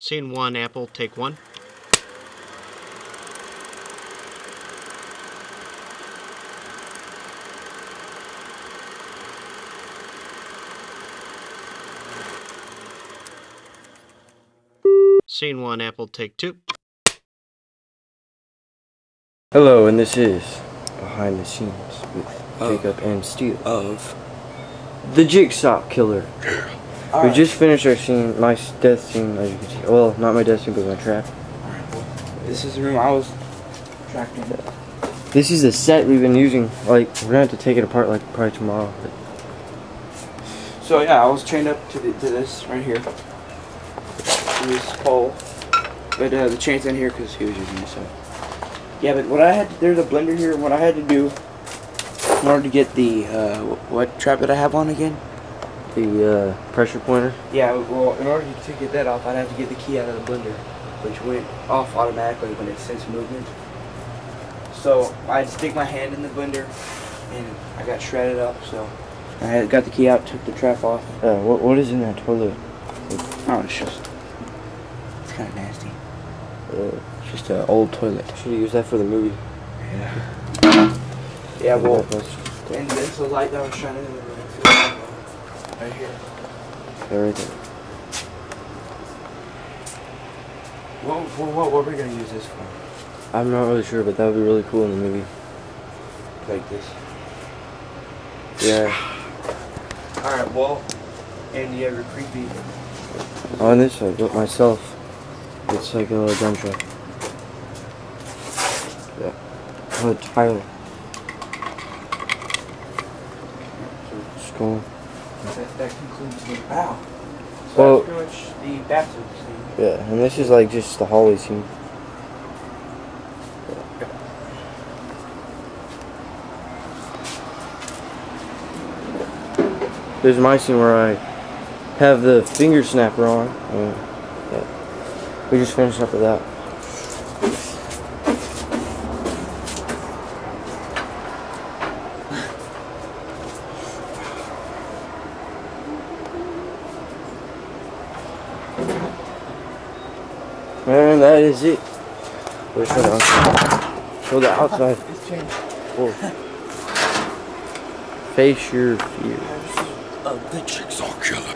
Scene 1, Apple, take 1. Scene 1, Apple, take 2. Hello, and this is Behind the Scenes with Jacob and Steele of the Jigsaw Killer. We just finished our scene, my death scene, as you can see. Well, not my death scene, but my trap. This is the room I was trapped in. This is the set we've been using. Like, we're gonna have to take it apart like probably tomorrow. But So yeah, I was chained up to this right here, to this pole. But the chain's in here because he was using it. So yeah, but what I had, there's a blender here. What I had to do in order to get the what trap did I have on again? the pressure pointer. Yeah, well, in order to get that off, I'd have to get the key out of the blender, which went off automatically when it sensed movement. So I'd stick my hand in the blender, and I got shredded up. So I had got the key out, took the trap off. What is in that toilet? Oh, it's kind of nasty. It's just an old toilet. Should have used that for the movie. Yeah. Yeah, well, and there's a light that was shining in the room. Right here. Yeah, right there. What are we gonna use this for? I'm not really sure, but that would be really cool in the movie. Like this. Yeah. Alright, well, and you have your creepy. On this I built myself. It's like a little gun truck. Yeah. A tile. Skull. That concludes the bow. So Well, that's pretty much the bathroom scene. yeah, and this is like just the hallway scene. There's my scene where I have the finger snapper on. Yeah. We just finished up with that. Man, that is it. Let's show the outside. Show the outside. It's changed. Whoa. Face your fears. Of the Jigsaw Killer.